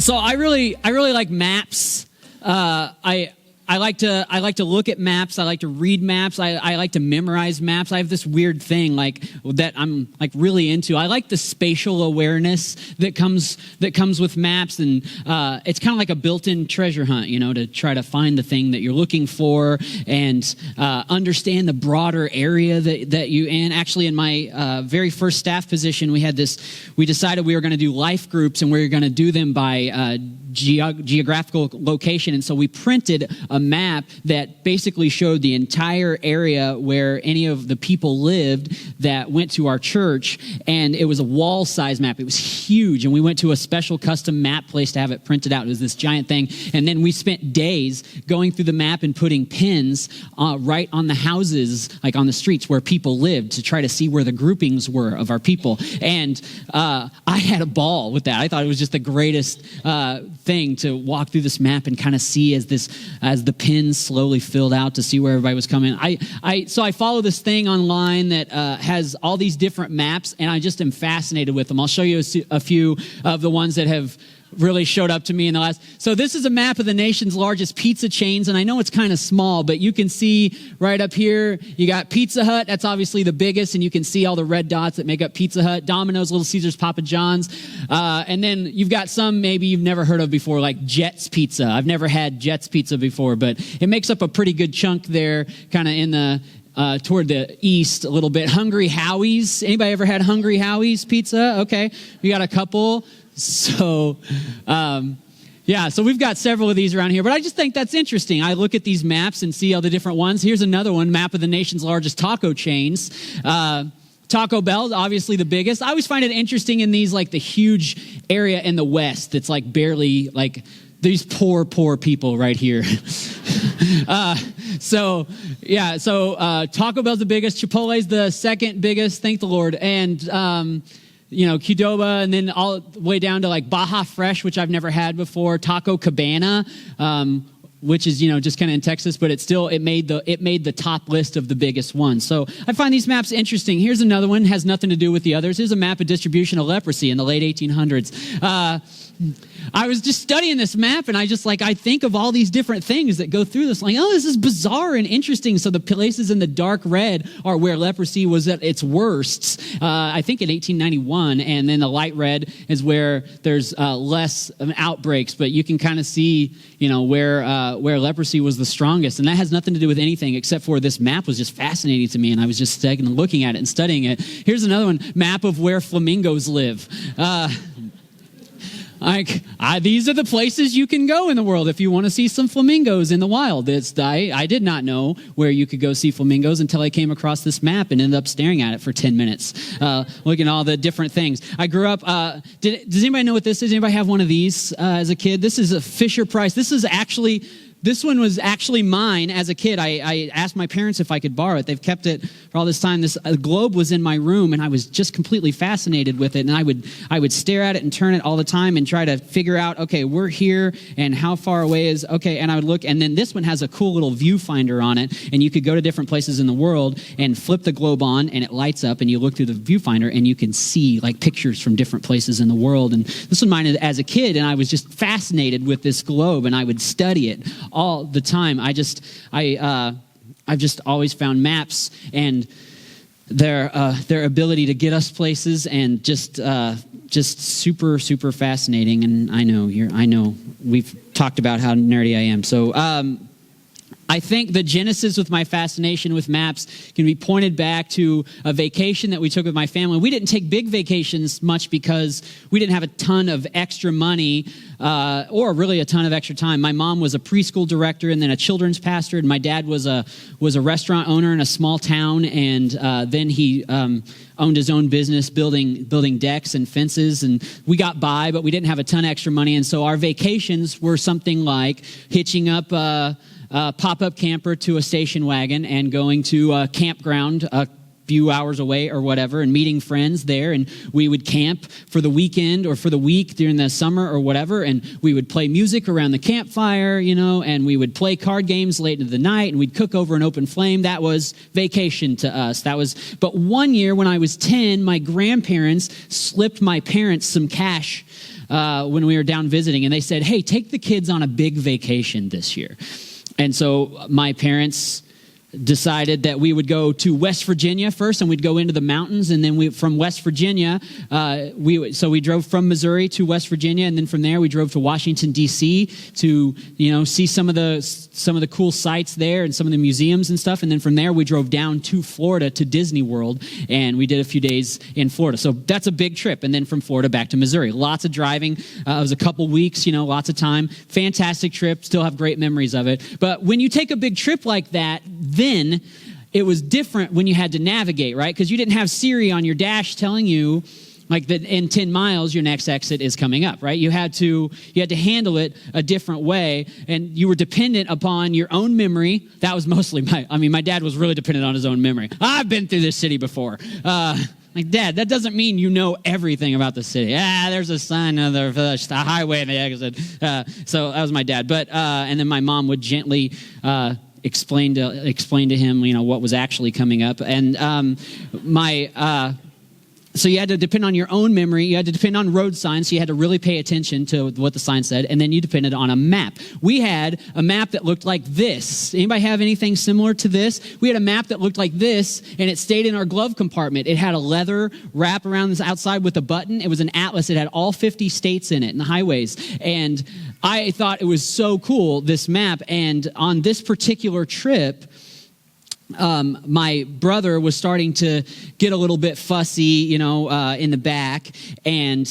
So I really like maps. I like to look at maps. I like to read maps. I like to memorize maps. I have this weird thing that I'm really into. I like the spatial awareness that comes with maps, and it's kind of like a built-in treasure hunt, to try to find the thing that you're looking for and understand the broader area that you in. Actually, in my very first staff position, we decided we were going to do life groups, and we were going to do them by geographical location, and so we printed a map that basically showed the entire area where any of the people lived that went to our church, and it was a wall-size map. It was huge, and we went to a special custom map place to have it printed out. It was this giant thing, and then we spent days going through the map and putting pins right on the houses, like on the streets where people lived, to try to see where the groupings were of our people. And I had a ball with that. I thought it was just the greatest thing to walk through this map and kind of see as the pins slowly filled out to see where everybody was coming. So I follow this thing online that has all these different maps, and I just am fascinated with them. I'll show you a few of the ones that have really showed up to me in the last. So this is a map of the nation's largest pizza chains, and I know it's kind of small, but you can see right up here, you got Pizza Hut. That's obviously the biggest, and you can see all the red dots that make up Pizza Hut, Domino's, Little Caesars, Papa John's. And then you've got some maybe you've never heard of before, like Jet's Pizza. I've never had Jet's Pizza before, but it makes up a pretty good chunk there, kind of in the toward the east a little bit. Hungry Howie's. Anybody ever had Hungry Howie's pizza? Okay. We got a couple. So, so we've got several of these around here, but I just think that's interesting. I look at these maps and see all the different ones. Here's another one, map of the nation's largest taco chains. Taco Bell, obviously the biggest. I always find it interesting in these, like the huge area in the West that's like barely, like these poor people right here. So Taco Bell's the biggest. Chipotle's the second biggest. Thank the Lord. And, Qdoba, and then all the way down to like Baja Fresh, which I've never had before. Taco Cabana, which is, just kind of in Texas, but it made the top list of the biggest ones. So I find these maps interesting. Here's another one, has nothing to do with the others. Here's a map of distribution of leprosy in the late 1800s. I was just studying this map, and I think of all these different things that go through this. Like, oh, this is bizarre and interesting. So the places in the dark red are where leprosy was at its worst, I think in 1891. And then the light red is where there's less outbreaks. But you can kind of see, where leprosy was the strongest. And that has nothing to do with anything except for this map was just fascinating to me. And I was just looking at it and studying it. Here's another one, map of where flamingos live. These are the places you can go in the world if you want to see some flamingos in the wild. I did not know where you could go see flamingos until I came across this map and ended up staring at it for 10 minutes, looking at all the different things. I grew up, does anybody know what this is? Anybody have one of these as a kid? This is a Fisher-Price. This one was actually mine as a kid. I asked my parents if I could borrow it. They've kept it for all this time. This globe was in my room, and I was just completely fascinated with it. And I would stare at it and turn it all the time and try to figure out, okay, we're here, and how far away is, okay, and I would look. And then this one has a cool little viewfinder on it, and you could go to different places in the world and flip the globe on, and it lights up, and you look through the viewfinder, and you can see like pictures from different places in the world. And this was mine as a kid, and I was just fascinated with this globe, and I would study it all the time. I've just always found maps and their ability to get us places, and just super, super fascinating. And I know we've talked about how nerdy I am. So I think the genesis with my fascination with maps can be pointed back to a vacation that we took with my family. We didn't take big vacations much because we didn't have a ton of extra money or really a ton of extra time. My mom was a preschool director and then a children's pastor, and my dad was a restaurant owner in a small town, and then he owned his own business building decks and fences, and we got by, but we didn't have a ton of extra money, and so our vacations were something like hitching up pop-up camper to a station wagon and going to a campground a few hours away or whatever, and meeting friends there, and we would camp for the weekend or for the week during the summer or whatever, and we would play music around the campfire, and we would play card games late into the night, and we'd cook over an open flame. That was vacation to us. But one year when I was 10, my grandparents slipped my parents some cash when we were down visiting, and they said, hey, take the kids on a big vacation this year. And so my parents decided that we would go to West Virginia first, and we'd go into the mountains, and then from West Virginia, we drove from Missouri to West Virginia, and then from there we drove to Washington D.C. to see some of the cool sites there and some of the museums and stuff, and then from there we drove down to Florida to Disney World, and we did a few days in Florida. So that's a big trip, and then from Florida back to Missouri. Lots of driving. It was a couple weeks, lots of time. Fantastic trip. Still have great memories of it. But when you take a big trip like that, then it was different when you had to navigate, right? Because you didn't have Siri on your dash telling you like that in 10 miles your next exit is coming up, right? You had to handle it a different way, and you were dependent upon your own memory. That was mostly my dad was really dependent on his own memory. I've been through this city before. Like, Dad, that doesn't mean you know everything about the city. There's a sign of the highway and the exit. So that was my dad. But and then my mom would gently explain to him, what was actually coming up. And so you had to depend on your own memory. You had to depend on road signs. So you had to really pay attention to what the sign said. And then you depended on a map. We had a map that looked like this. Anybody have anything similar to this? We had a map that looked like this, and it stayed in our glove compartment. It had a leather wrap around the outside with a button. It was an atlas. It had all 50 states in it and the highways. And I thought it was so cool, this map. And on this particular trip, my brother was starting to get a little bit fussy, in the back, and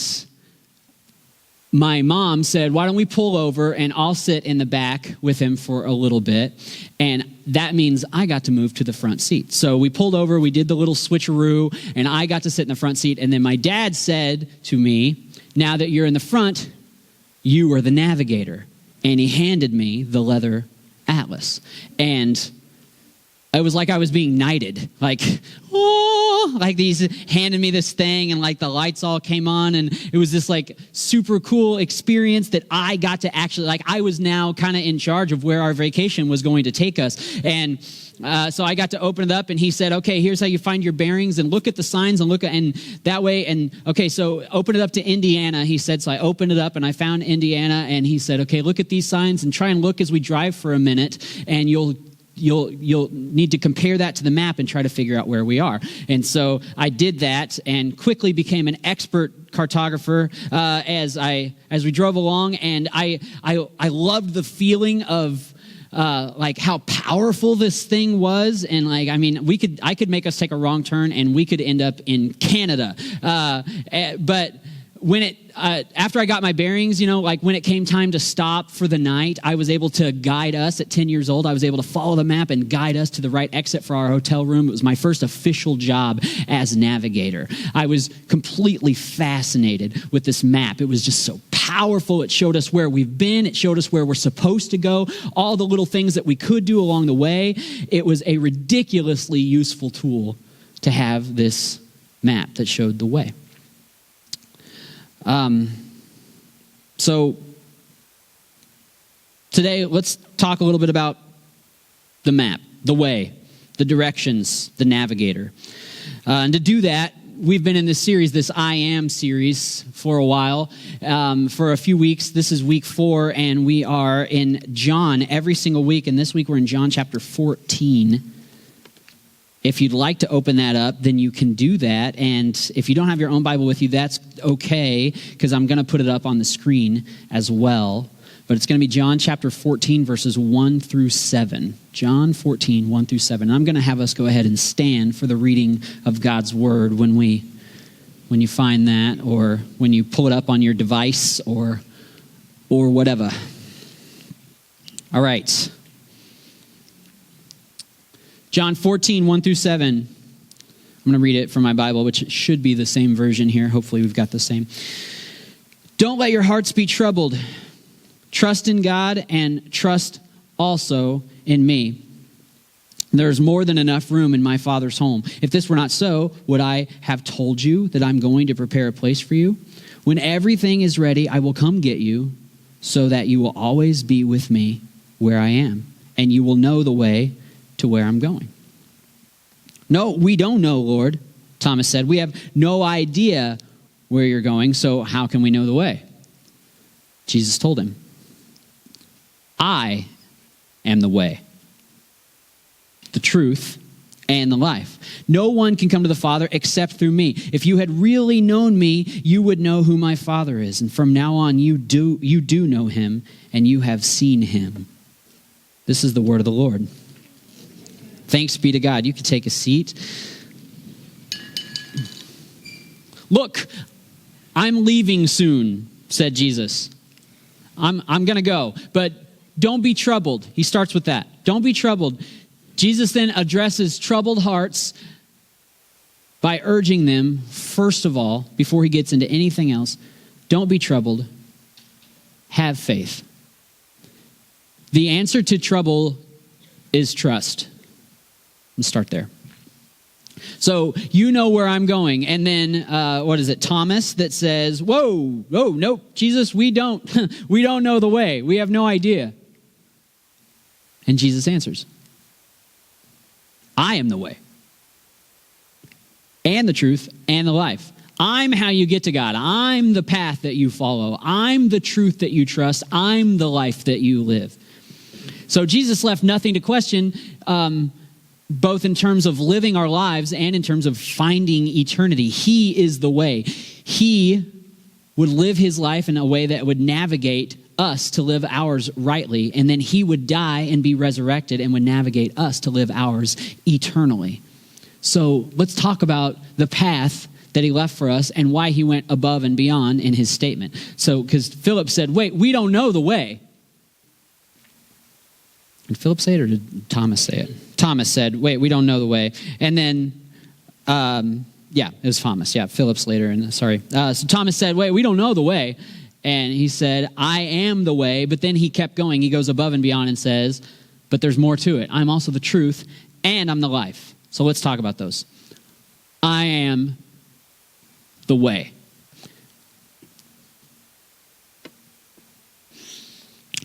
my mom said, why don't we pull over and I'll sit in the back with him for a little bit. And that means I got to move to the front seat. So we pulled over, we did the little switcheroo, and I got to sit in the front seat. And then my dad said to me, now that you're in the front, you are the navigator. And he handed me the leather atlas. And it was like I was being knighted, like these handed me this thing, and like the lights all came on, and it was this like super cool experience that I got to actually, I was now kind of in charge of where our vacation was going to take us. And so I got to open it up, and he said, okay, here's how you find your bearings, and look at the signs, and that way, and okay, so open it up to Indiana, he said. So I opened it up, and I found Indiana, and he said, okay, look at these signs, and try and look as we drive for a minute, and you'll need to compare that to the map and try to figure out where we are. And so I did that and quickly became an expert cartographer as we drove along. And I loved the feeling of how powerful this thing was. And I could make us take a wrong turn and we could end up in Canada. But when after I got my bearings, when it came time to stop for the night, I was able to guide us at 10 years old. I was able to follow the map and guide us to the right exit for our hotel room. It was my first official job as navigator. I was completely fascinated with this map. It was just so powerful. It showed us where we've been. It showed us where we're supposed to go, all the little things that we could do along the way. It was a ridiculously useful tool to have this map that showed the way. So today, let's talk a little bit about the map, the way, the directions, the navigator. And to do that, we've been in this series, this I Am series, for a while, for a few weeks. This is week 4, and we are in John every single week. And this week we're in John chapter 14. If you'd like to open that up, then you can do that. And if you don't have your own Bible with you, that's okay, because I'm going to put it up on the screen as well. But it's going to be John chapter 14, verses 1 through 7. John 14, 1 through 7. And I'm going to have us go ahead and stand for the reading of God's word when you find that, or when you pull it up on your device, or whatever. All right. John 14, 1 through 7. I'm going to read it from my Bible, which should be the same version here. Hopefully we've got the same. Don't let your hearts be troubled. Trust in God and trust also in me. There's more than enough room in my Father's home. If this were not so, would I have told you that I'm going to prepare a place for you? When everything is ready, I will come get you so that you will always be with me where I am, and you will know the way to where I'm going. No, we don't know, Lord, Thomas said. We have no idea where you're going, so how can we know the way? Jesus told him, I am the way, the truth, and the life. No one can come to the Father except through me. If you had really known me, you would know who my Father is. And from now on, you do know him, and you have seen him. This is the word of the Lord. Thanks be to God. You can take a seat. Look, I'm leaving soon, said Jesus. I'm going to go, but don't be troubled. He starts with that. Don't be troubled. Jesus then addresses troubled hearts by urging them, first of all, before he gets into anything else, don't be troubled. Have faith. The answer to trouble is trust. Let's start there. So you know where I'm going. And then, Thomas that says, whoa, nope, Jesus, we don't know the way. We have no idea. And Jesus answers, I am the way and the truth and the life. I'm how you get to God. I'm the path that you follow. I'm the truth that you trust. I'm the life that you live. So Jesus left nothing to question, both in terms of living our lives and in terms of finding eternity. He is the way. He would live his life in a way that would navigate us to live ours rightly, and then he would die and be resurrected and would navigate us to live ours eternally. So let's talk about the path that he left for us and why he went above and beyond in his statement. So, because Philip said, wait, we don't know the way. Did Philip say it or did Thomas say it? Thomas said, wait, we don't know the way. And then, it was Thomas. Yeah, Philip's later. So Thomas said, wait, we don't know the way. And he said, I am the way. But then he kept going. He goes above and beyond and says, but there's more to it. I'm also the truth and I'm the life. So let's talk about those. I am the way.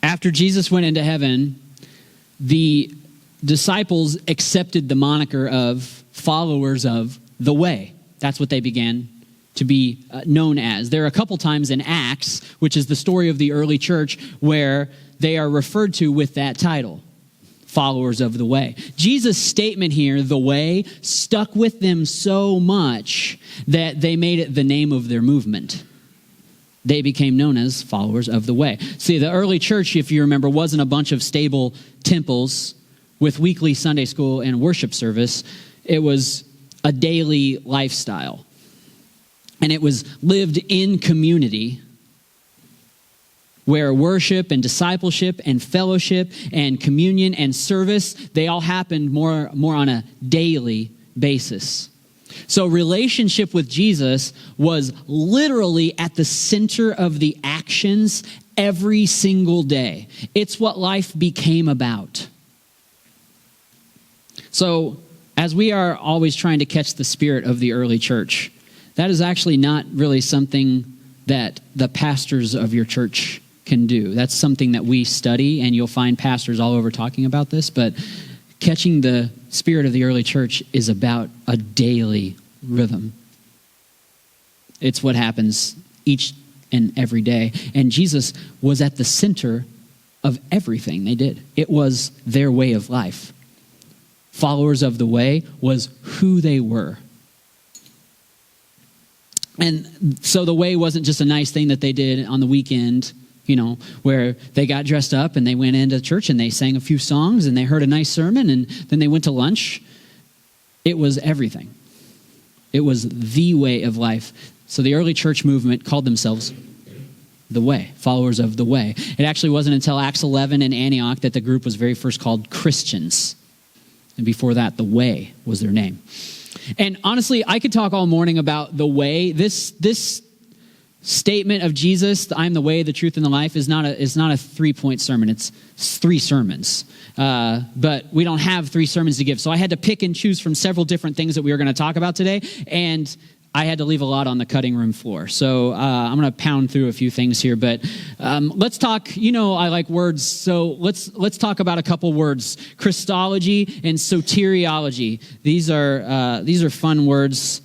After Jesus went into heaven, the disciples accepted the moniker of followers of the way. That's what they began to be known as. There are a couple times in Acts, which is the story of the early church, where they are referred to with that title, followers of the way. Jesus' statement here, the way, stuck with them so much that they made it the name of their movement. They became known as followers of the way. See, the early church, if you remember, wasn't a bunch of stable temples with weekly Sunday school and worship service. It was a daily lifestyle. And it was lived in community where worship and discipleship and fellowship and communion and service, they all happened more on a daily basis. So relationship with Jesus was literally at the center of the actions every single day. It's what life became about. So as we are always trying to catch the spirit of the early church, that is actually not really something that the pastors of your church can do. That's something that we study, and you'll find pastors all over talking about this, but catching the spirit of the early church is about a daily rhythm. It's what happens each and every day. And Jesus was at the center of everything they did. It was their way of life. Followers of the way was who they were. And so the way wasn't just a nice thing that they did on the weekend, where they got dressed up and they went into church and they sang a few songs and they heard a nice sermon and then they went to lunch. It was everything. It was the way of life. So the early church movement called themselves the way, followers of the way. It actually wasn't until Acts 11 in Antioch that the group was very first called Christians. And before that, the way was their name. And honestly, I could talk all morning about the way. This statement of Jesus, I'm the way, the truth, and the life, is not a 3-point sermon. It's 3 sermons. But we don't have 3 sermons to give. So I had to pick and choose from several different things that we were going to talk about today. And I had to leave a lot on the cutting room floor. So I'm going to pound through a few things here. But let's talk, I like words. So let's talk about a couple words. Christology and soteriology. These are fun words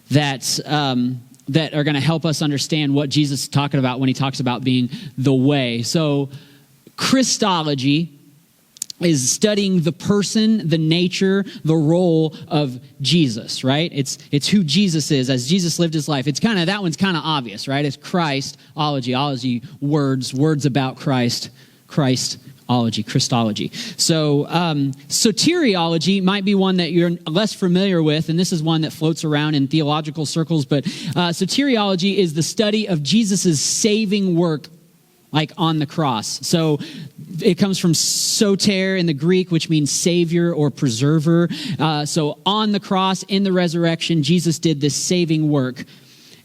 that that are going to help us understand what Jesus is talking about when he talks about being the way. So Christology is studying the person, the nature, the role of Jesus, right? It's who Jesus is as Jesus lived his life. It's kind of, that one's kind of obvious, right? It's Christology, words about Christ, Christology. So soteriology might be one that you're less familiar with, and this is one that floats around in theological circles, but soteriology is the study of Jesus's saving work, like on the cross. So it comes from soter in the Greek, which means savior or preserver. So on the cross, in the resurrection, Jesus did this saving work,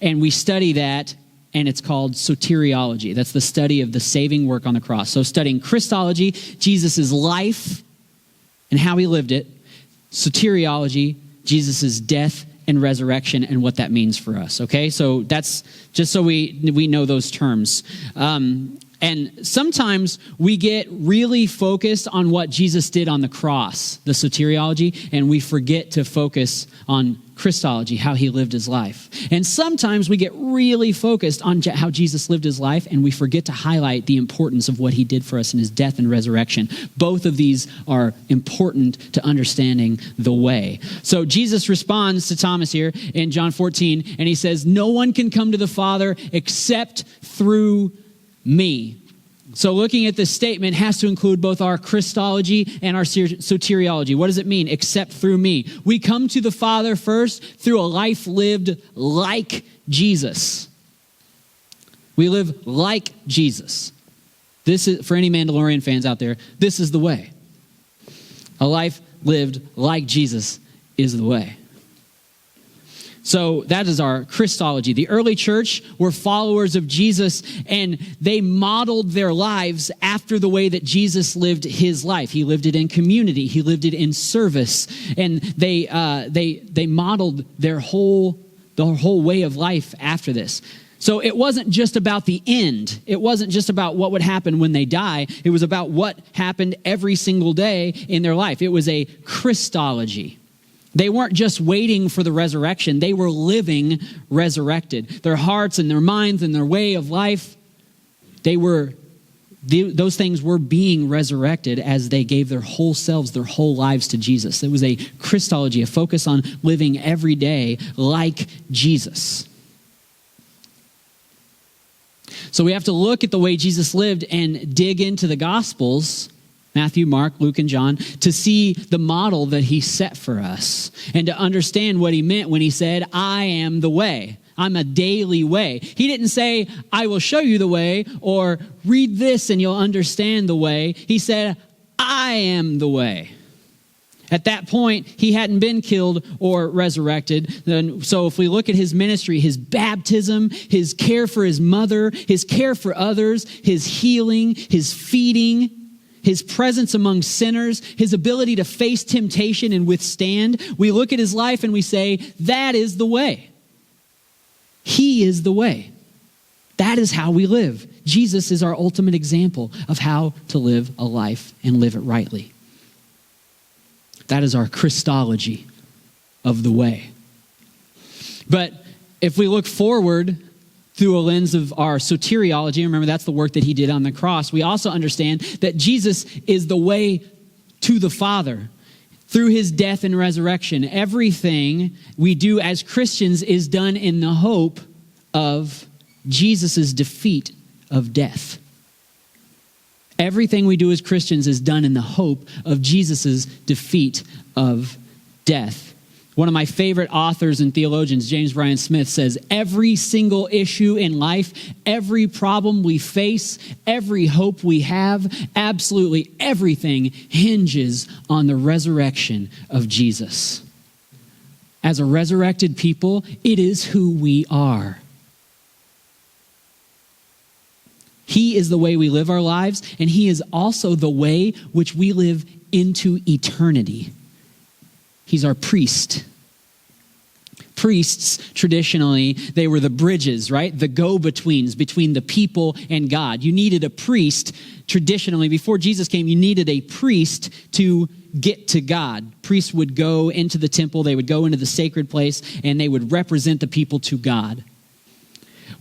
and we study that, and it's called soteriology. That's the study of the saving work on the cross. So studying Christology, Jesus' life and how he lived it. Soteriology, Jesus' death and resurrection and what that means for us, okay? So that's just so we know those terms. And sometimes we get really focused on what Jesus did on the cross, the soteriology, and we forget to focus on Christology, how he lived his life. And sometimes we get really focused on how Jesus lived his life, and we forget to highlight the importance of what he did for us in his death and resurrection. Both of these are important to understanding the way. So Jesus responds to Thomas here in John 14, and he says, "No one can come to the Father except through me." So looking at this statement has to include both our Christology and our soteriology. What does it mean? Except through me. We come to the Father first through a life lived like Jesus. We live like Jesus. This is, for any Mandalorian fans out there, this is the way. A life lived like Jesus is the way. So that is our Christology. The early church were followers of Jesus, and they modeled their lives after the way that Jesus lived his life. He lived it in community. He lived it in service, and they modeled the whole way of life after this. So it wasn't just about the end. It wasn't just about what would happen when they die. It was about what happened every single day in their life. It was a Christology. They weren't just waiting for the resurrection. They were living resurrected. Their hearts and their minds and their way of life, those things were being resurrected as they gave their whole selves, their whole lives to Jesus. It was a Christology, a focus on living every day like Jesus. So we have to look at the way Jesus lived and dig into the Gospels, Matthew, Mark, Luke, and John, to see the model that he set for us and to understand what he meant when he said, "I am the way. I'm a daily way." He didn't say, "I will show you the way," or "read this and you'll understand the way." He said, "I am the way." At that point, he hadn't been killed or resurrected. So if we look at his ministry, his baptism, his care for his mother, his care for others, his healing, his feeding, his presence among sinners, his ability to face temptation and withstand, we look at his life and we say, that is the way. He is the way. That is how we live. Jesus is our ultimate example of how to live a life and live it rightly. That is our Christology of the way. But if we look forward through a lens of our soteriology, remember that's the work that he did on the cross, we also understand that Jesus is the way to the Father through his death and resurrection. Everything we do as Christians is done in the hope of Jesus' defeat of death. Everything we do as Christians is done in the hope of Jesus' defeat of death. One of my favorite authors and theologians, James Bryan Smith, says, every single issue in life, every problem we face, every hope we have, absolutely everything hinges on the resurrection of Jesus. As a resurrected people, it is who we are. He is the way we live our lives, and he is also the way which we live into eternity. He's our priest. Priests, traditionally, they were the bridges, right? The go-betweens between the people and God. You needed a priest, traditionally, before Jesus came, you needed a priest to get to God. Priests would go into the temple, they would go into the sacred place, and they would represent the people to God.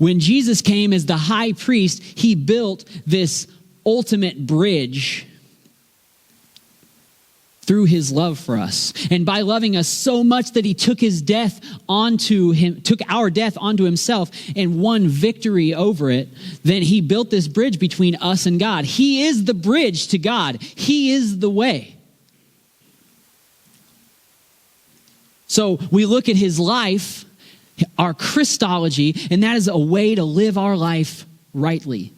When Jesus came as the high priest, he built this ultimate bridge through his love for us. And by loving us so much that he took our death onto himself and won victory over it, then he built this bridge between us and God. He is the bridge to God. He is the way. So we look at his life, our Christology, and that is a way to live our life rightly.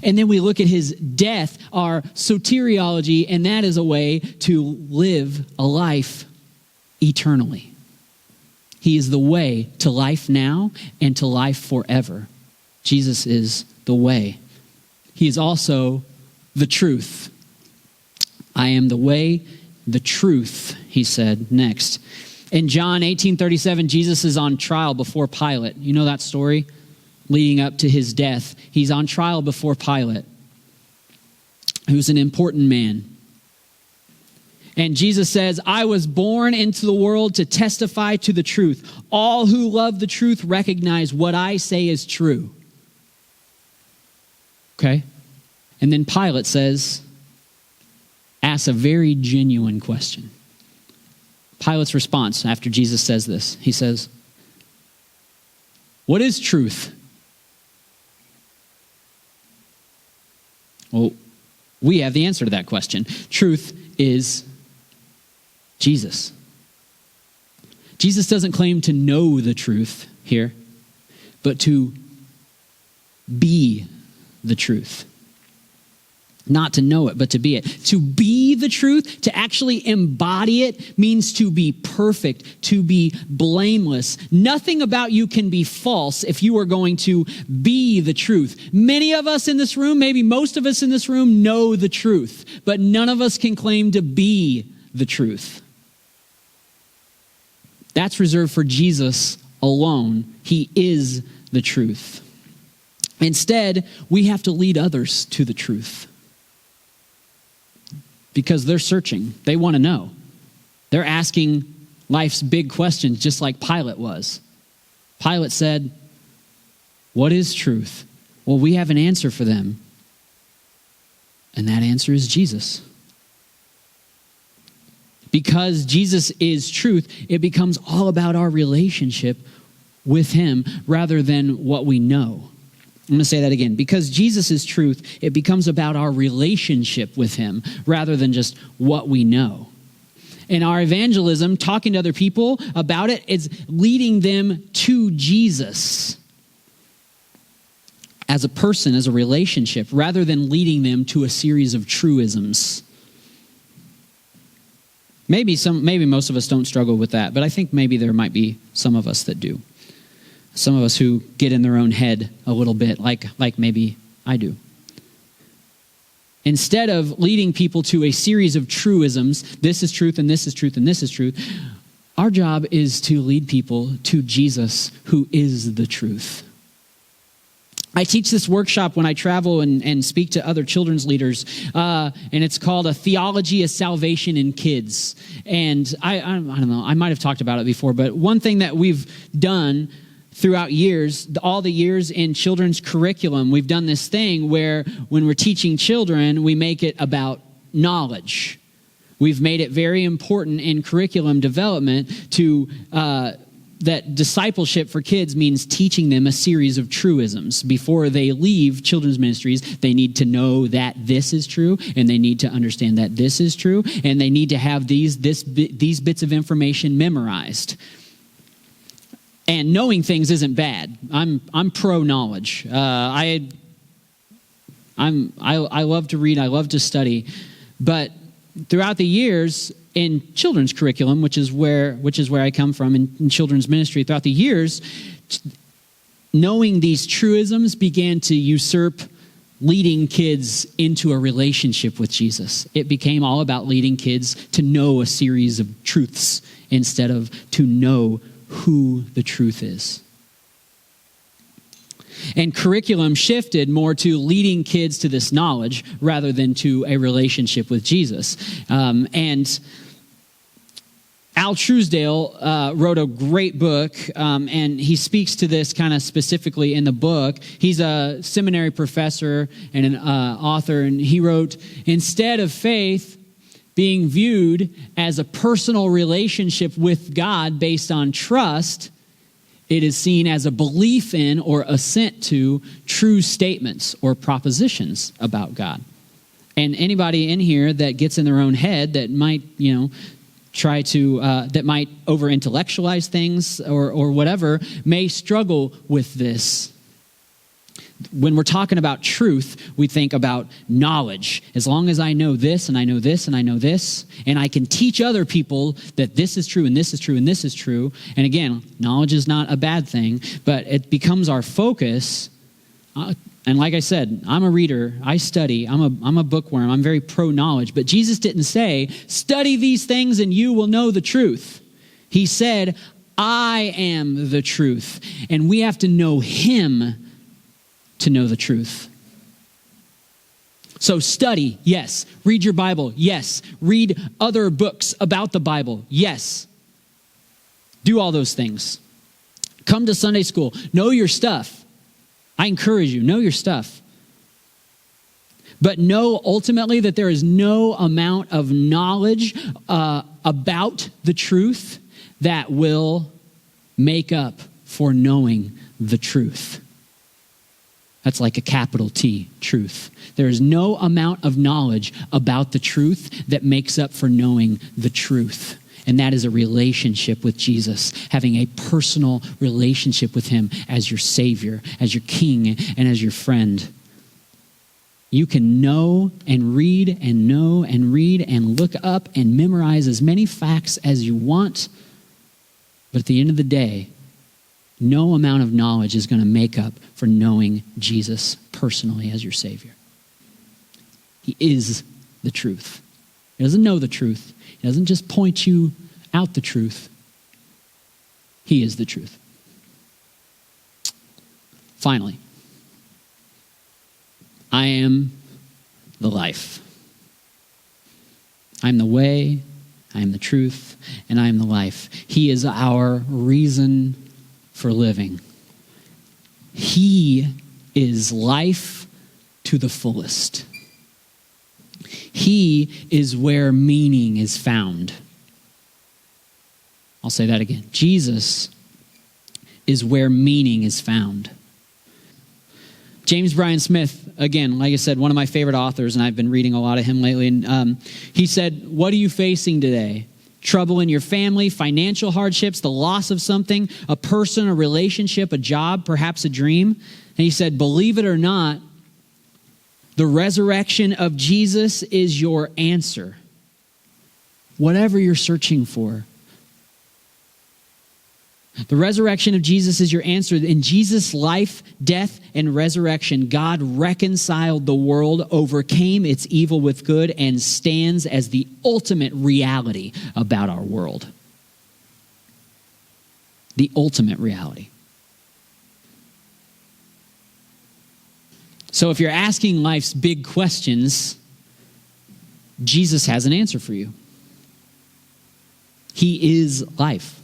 And then we look at his death, our soteriology, and that is a way to live a life eternally. He is the way to life now and to life forever. Jesus is the way. He is also the truth. I am the way, the truth, he said next. In John 18:37, Jesus is on trial before Pilate. You know that story? Leading up to his death. He's on trial before Pilate, who's an important man. And Jesus says, I was born into the world to testify to the truth. All who love the truth recognize what I say is true. Okay? And then Pilate asks a very genuine question. Pilate's response after Jesus says this, he says, what is truth? Well, we have the answer to that question. Truth is Jesus. Jesus doesn't claim to know the truth here, but to be the truth. Not to know it, but to be it. To be the truth, to actually embody it, means to be perfect, to be blameless. Nothing about you can be false if you are going to be the truth. Many of us in this room, maybe most of us in this room, know the truth, but none of us can claim to be the truth. That's reserved for Jesus alone. He is the truth. Instead, we have to lead others to the truth. Because they're searching. They want to know. They're asking life's big questions just like Pilate was. Pilate said, what is truth? Well, we have an answer for them. And that answer is Jesus. Because Jesus is truth, it becomes all about our relationship with him rather than what we know. I'm going to say that again. Because Jesus is truth, it becomes about our relationship with him rather than just what we know. In our evangelism, talking to other people about it, is leading them to Jesus as a person, as a relationship, rather than leading them to a series of truisms. Maybe most of us don't struggle with that, but I think maybe there might be some of us that do. Some of us who get in their own head a little bit, like maybe I do. Instead of leading people to a series of truisms, this is truth and this is truth and this is truth, our job is to lead people to Jesus, who is the truth. I teach this workshop when I travel and speak to other children's leaders, and it's called A Theology of Salvation in Kids. And I don't know, I might have talked about it before, but one thing that we've done throughout years, all the years in children's curriculum, we've done this thing where when we're teaching children, we make it about knowledge. We've made it very important in curriculum development to that discipleship for kids means teaching them a series of truisms. Before they leave children's ministries, they need to know that this is true, and they need to understand that this is true, and they need to have these bits of information memorized. And knowing things isn't bad. I'm pro knowledge. I love to read. I love to study, but throughout the years in children's curriculum, which is where I come from in children's ministry, throughout the years, knowing these truisms began to usurp leading kids into a relationship with Jesus. It became all about leading kids to know a series of truths instead of to know who the truth is. And curriculum shifted more to leading kids to this knowledge rather than to a relationship with Jesus. And Al Truesdale wrote a great book, and he speaks to this kind of specifically in the book. He's a seminary professor and an author, and he wrote, "Instead of faith being viewed as a personal relationship with God based on trust, it is seen as a belief in or assent to true statements or propositions about God." And anybody in here that gets in their own head that might, try to, that might over-intellectualize things or whatever, may struggle with this. When we're talking about truth, we think about knowledge. As long as I know this, and I know this, and I know this, and I can teach other people that this is true, and this is true, and this is true. And again, knowledge is not a bad thing, but it becomes our focus. And like I said, I'm a reader. I study. I'm a bookworm. I'm very pro-knowledge. But Jesus didn't say, study these things and you will know the truth. He said, I am the truth. And we have to know him to know the truth. So study, yes. Read your Bible, yes. Read other books about the Bible, yes. Do all those things. Come to Sunday school. Know your stuff. I encourage you, know your stuff. But know ultimately that there is no amount of knowledge about the truth that will make up for knowing the truth. That's like a capital T, truth. There is no amount of knowledge about the truth that makes up for knowing the truth. And that is a relationship with Jesus, having a personal relationship with him as your Savior, as your King, and as your friend. You can know and read and know and read and look up and memorize as many facts as you want. But at the end of the day, no amount of knowledge is going to make up for knowing Jesus personally as your Savior. He is the truth. He doesn't know the truth. He doesn't just point you out the truth. He is the truth. Finally, I am the life. I am the way, I am the truth, and I am the life. He is our reason for living. He is life to the fullest. He is where meaning is found. I'll say that again. Jesus is where meaning is found. James Bryan Smith, again, like I said, one of my favorite authors, and I've been reading a lot of him lately. And he said, "What are you facing today? Trouble in your family, financial hardships, the loss of something, a person, a relationship, a job, perhaps a dream?" And he said, believe it or not, the resurrection of Jesus is your answer. Whatever you're searching for. The resurrection of Jesus is your answer. In Jesus' life, death, and resurrection, God reconciled the world, overcame its evil with good, and stands as the ultimate reality about our world. The ultimate reality. So if you're asking life's big questions, Jesus has an answer for you. He is life.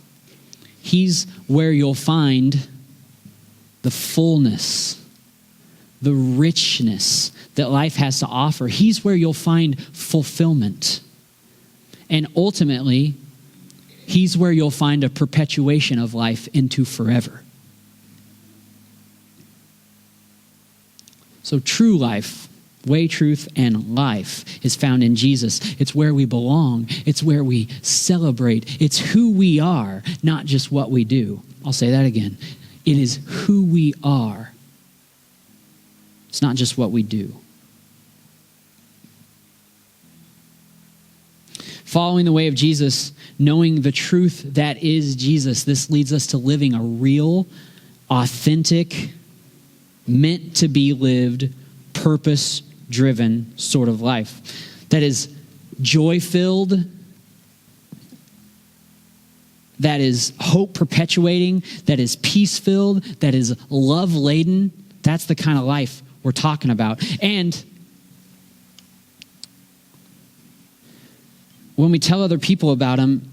He's where you'll find the fullness, the richness that life has to offer. He's where you'll find fulfillment. And ultimately, he's where you'll find a perpetuation of life into forever. So true life, way, truth, and life is found in Jesus. It's where we belong. It's where we celebrate. It's who we are, not just what we do. I'll say that again. It is who we are. It's not just what we do. Following the way of Jesus, knowing the truth that is Jesus, this leads us to living a real, authentic, meant to be lived, purpose-driven sort of life that is joy-filled, that is hope-perpetuating, that is peace-filled, that is love-laden. That's the kind of life we're talking about. And when we tell other people about him,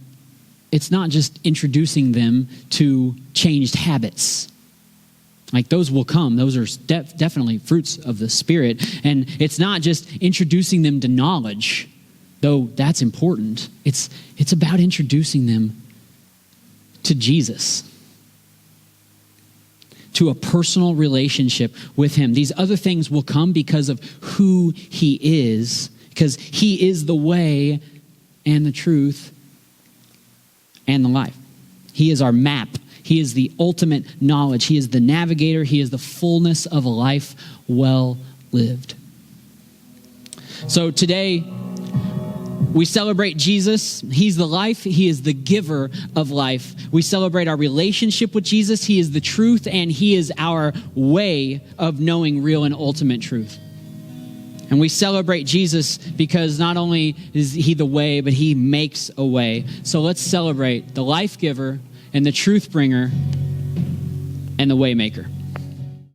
it's not just introducing them to changed habits. Like those will come. Those are definitely fruits of the Spirit. And it's not just introducing them to knowledge, though that's important. It's about introducing them to Jesus, to a personal relationship with him. These other things will come because of who he is, because he is the way and the truth and the life. He is our map. He is the ultimate knowledge. He is the navigator. He is the fullness of a life well lived. So today, we celebrate Jesus. He's the life. He is the giver of life. We celebrate our relationship with Jesus. He is the truth, and he is our way of knowing real and ultimate truth. And we celebrate Jesus because not only is he the way, but he makes a way. So let's celebrate the life giver and the truth bringer and the way maker.